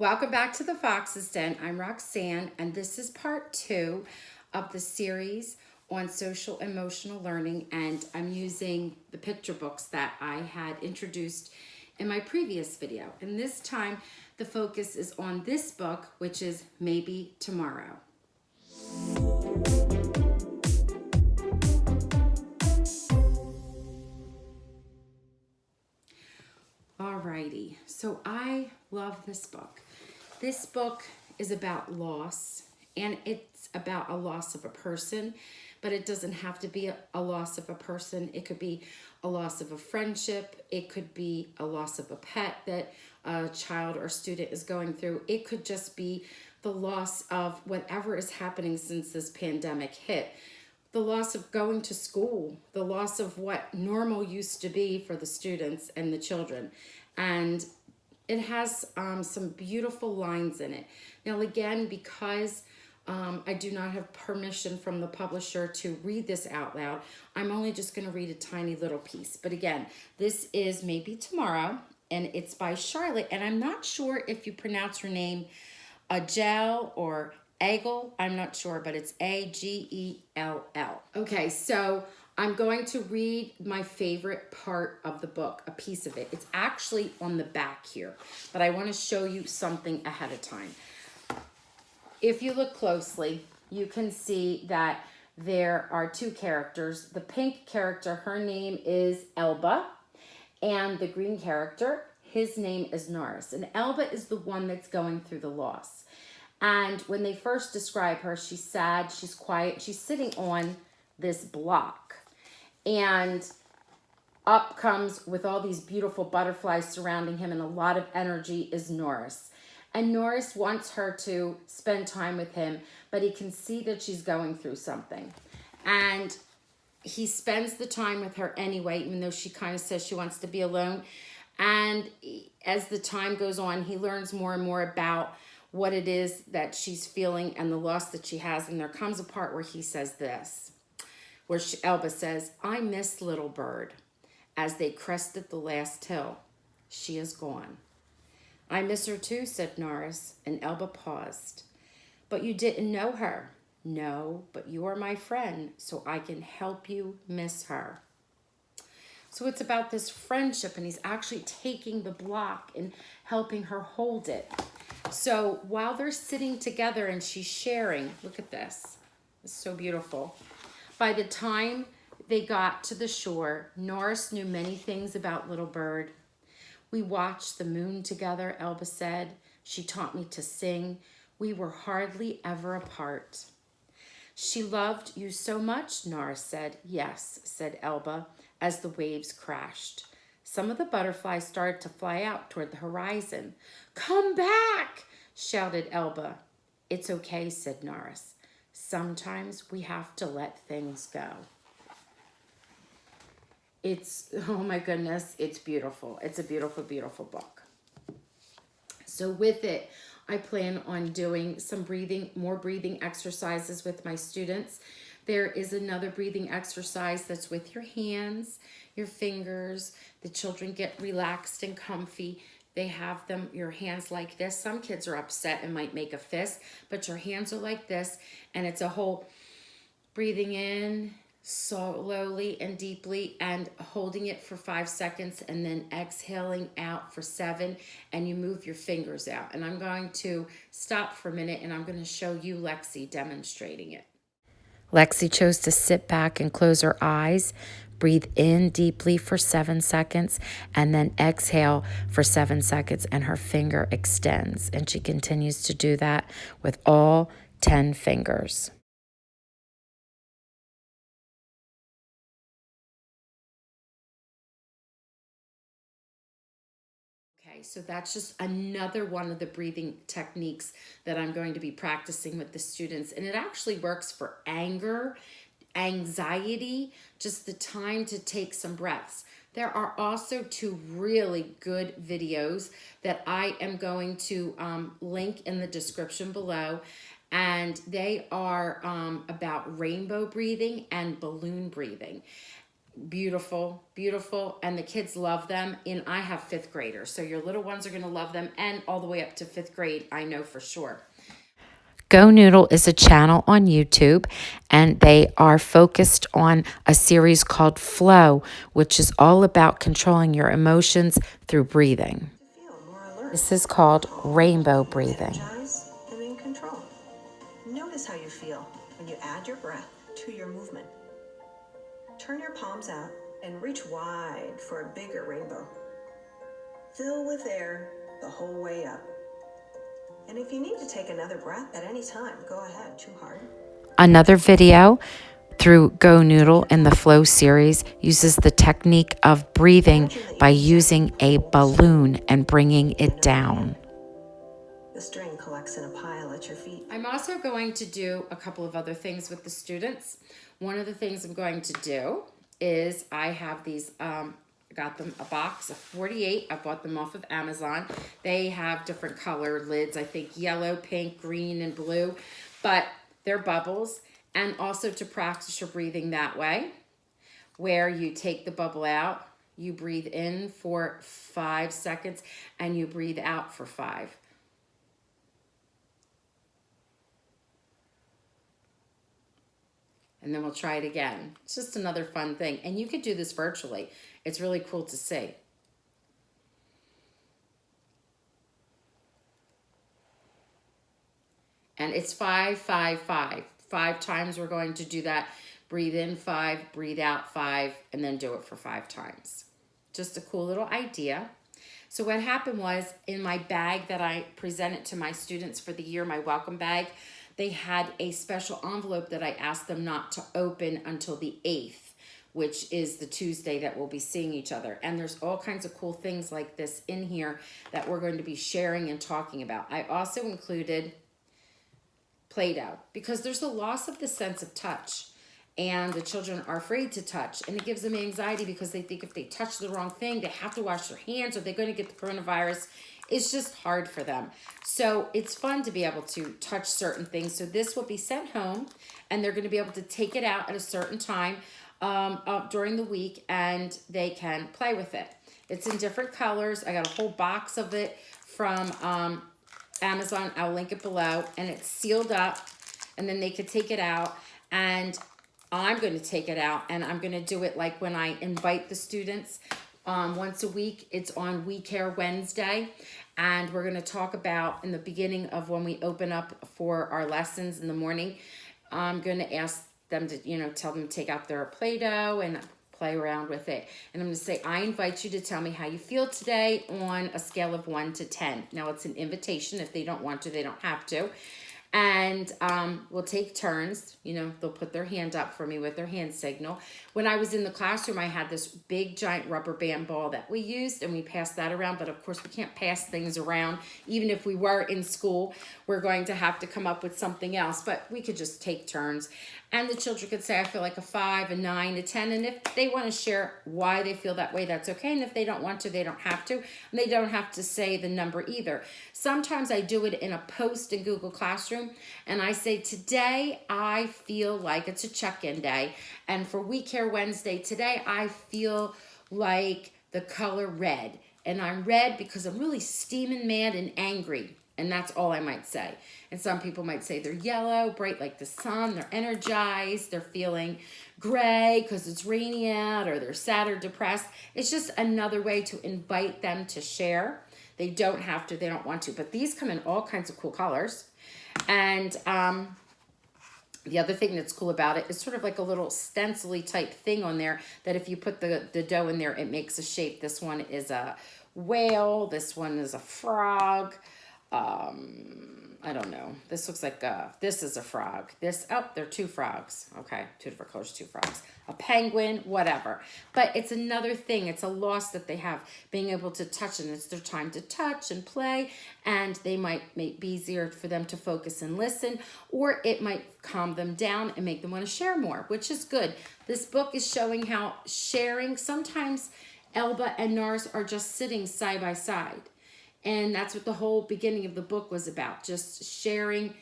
Welcome back to the Fox's Den. I'm Roxanne, and this is part 2 of the series on social emotional learning, and I'm using the picture books that I had introduced in my previous video. And this time, the focus is on this book, which is Maybe Tomorrow. Alrighty, so I love this book. This book is about loss, and it's about a loss of a person, but it doesn't have to be a loss of a person. It could be a loss of a friendship. It could be a loss of a pet that a child or student is going through. It could just be the loss of whatever is happening since this pandemic hit. The loss of going to school, the loss of what normal used to be for the students and the children. And it has some beautiful lines in it. Now, again, because I do not have permission from the publisher to read this out loud, I'm only just going to read a tiny little piece. But again, this is Maybe Tomorrow, and it's by Charlotte. And I'm not sure if you pronounce her name Agell or Agell. I'm not sure, but it's Agell. Okay, so I'm going to read my favorite part of the book, a piece of it. It's actually on the back here, but I want to show you something ahead of time. If you look closely, you can see that there are two characters. The pink character, her name is Elba, and the green character, his name is Norris. And Elba is the one that's going through the loss. And when they first describe her, she's sad, she's quiet, she's sitting on this block. And up comes, with all these beautiful butterflies surrounding him and a lot of energy, is Norris. And Norris wants her to spend time with him, but he can see that she's going through something. And he spends the time with her anyway, even though she kind of says she wants to be alone. And as the time goes on, he learns more and more about what it is that she's feeling and the loss that she has. And there comes a part where he says this, where Elba says, "I miss little bird." As they crested the last hill, she is gone. "I miss her too," said Norris, and Elba paused. "But you didn't know her." "No, but you are my friend, so I can help you miss her." So it's about this friendship, and he's actually taking the block and helping her hold it. So while they're sitting together and she's sharing, look at this. It's so beautiful. By the time they got to the shore, Norris knew many things about little bird. "We watched the moon together," Elba said. "She taught me to sing. We were hardly ever apart." "She loved you so much," Norris said. "Yes," said Elba, as the waves crashed. Some of the butterflies started to fly out toward the horizon. "Come back!" shouted Elba. "It's okay," said Norris. "Sometimes we have to let things go." Oh my goodness, it's beautiful. It's a beautiful, beautiful book. So with it, I plan on doing some more breathing exercises with my students. There is another breathing exercise that's with your hands, your fingers. The children get relaxed and comfy. They have your hands like this. Some kids are upset and might make a fist, but your hands are like this, and it's a whole breathing in slowly and deeply and holding it for 5 seconds and then exhaling out for 7, and you move your fingers out. And I'm going to stop for a minute and I'm going to show you Lexi demonstrating it. Lexi chose to sit back and close her eyes, breathe in deeply for 7 seconds, and then exhale for 7 seconds, and her finger extends. And she continues to do that with all 10 fingers. Okay, so that's just another one of the breathing techniques that I'm going to be practicing with the students. And it actually works for anger, anxiety, just the time to take some breaths. There are also 2 really good videos that I am going to link in the description below. And they are about rainbow breathing and balloon breathing. beautiful, beautiful, and the kids love them. And I have 5th graders, so your little ones are going to love them, and all the way up to 5th grade, I know for sure. GoNoodle is a channel on YouTube, and they are focused on a series called Flow, which is all about controlling your emotions through breathing. This is called rainbow breathing. Energized and in control. Notice how you feel when you add your breath to your movement. Turn your palms out and reach wide for a bigger rainbow. Fill with air the whole way up. And if you need to take another breath at any time, go ahead. Too hard? Another video through GoNoodle in the Flow series uses the technique of breathing by using a balloon and bringing it down. The string collects in a pile at your feet. I'm also going to do a couple of other things with the students. One of the things I'm going to do is I have these, I got them a box of 48. I bought them off of Amazon. They have different color lids, I think yellow, pink, green, and blue, but they're bubbles. And also to practice your breathing that way, where you take the bubble out, you breathe in for 5 seconds, and you breathe out for 5. And then we'll try it again. It's just another fun thing. And you could do this virtually. It's really cool to see. And it's 5, 5, 5. 5 times we're going to do that. Breathe in 5, breathe out 5, and then do it for 5 times. Just a cool little idea. So what happened was, in my bag that I presented to my students for the year, my welcome bag, they had a special envelope that I asked them not to open until the 8th, which is the Tuesday that we'll be seeing each other. And there's all kinds of cool things like this in here that we're going to be sharing and talking about. I also included Play-Doh, because there's a loss of the sense of touch, and the children are afraid to touch, and it gives them anxiety because they think if they touch the wrong thing, they have to wash their hands, or they're going to get the coronavirus. It's just hard for them. So it's fun to be able to touch certain things. So this will be sent home, and they're going to be able to take it out at a certain time during the week, and they can play with it. It's in different colors. I got a whole box of it from Amazon. I'll link it below, and it's sealed up, and then they could take it out, and I'm going to take it out, and I'm going to do it like when I invite the students once a week. It's on We Care Wednesday, and we're going to talk about, in the beginning of when we open up for our lessons in the morning, I'm going to ask them to, tell them to take out their Play-Doh and play around with it. And I'm going to say, I invite you to tell me how you feel today on a scale of 1 to 10. Now, it's an invitation. If they don't want to, they don't have to. And we'll take turns. They'll put their hand up for me with their hand signal. When I was in the classroom, I had this big giant rubber band ball that we used, and we passed that around. But of course, we can't pass things around. Even if we were in school, we're going to have to come up with something else. But we could just take turns. And the children could say, I feel like a 5, a 9, a 10. And if they want to share why they feel that way, that's okay. And if they don't want to, they don't have to. And they don't have to say the number either. Sometimes I do it in a post in Google Classroom. And I say, today I feel like it's a check-in day. And for We Care Wednesday, today I feel like the color red. And I'm red because I'm really steaming mad and angry. And that's all I might say. And some people might say they're yellow, bright like the sun, they're energized, they're feeling gray because it's rainy out, or they're sad or depressed. It's just another way to invite them to share. They don't have to, they don't want to. But these come in all kinds of cool colors. And the other thing that's cool about it is sort of like a little stencil-y type thing on there that if you put the dough in there, it makes a shape. This one is a whale. This one is a frog. I don't know. This looks like this is a frog. They're 2 frogs. Okay, 2 different colors, 2 frogs. A penguin, whatever. But it's another thing. It's a loss that they have, being able to touch, and it's their time to touch and play, and they might be easier for them to focus and listen, or it might calm them down and make them want to share more, which is good. This book is showing how sharing, sometimes Elba and Nars are just sitting side by side. And that's what the whole beginning of the book was about, just sharing,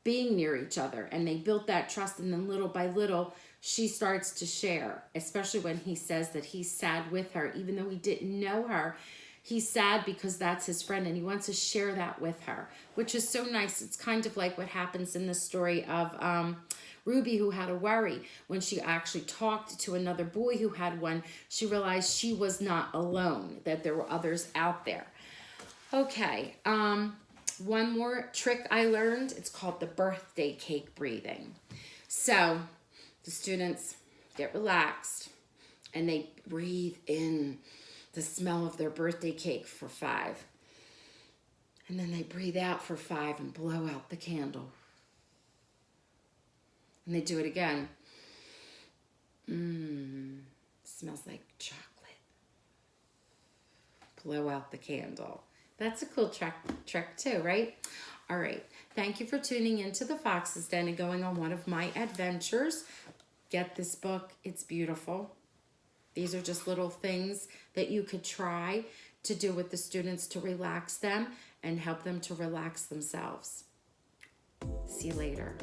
being near each other. And they built that trust, and then little by little, she starts to share, especially when he says that he's sad with her, even though he didn't know her. He's sad because that's his friend and he wants to share that with her, which is so nice. It's kind of like what happens in the story of Ruby, who had a worry. When she actually talked to another boy who had one, she realized she was not alone, that there were others out there. Okay, one more trick I learned. It's called the birthday cake breathing. So the students get relaxed and they breathe in the smell of their birthday cake for 5. And then they breathe out for 5 and blow out the candle. And they do it again. Smells like chocolate. Blow out the candle. That's a cool trick too, right? All right. Thank you for tuning into the Fox's Den and going on one of my adventures. Get this book. It's beautiful. These are just little things that you could try to do with the students to relax them and help them to relax themselves. See you later.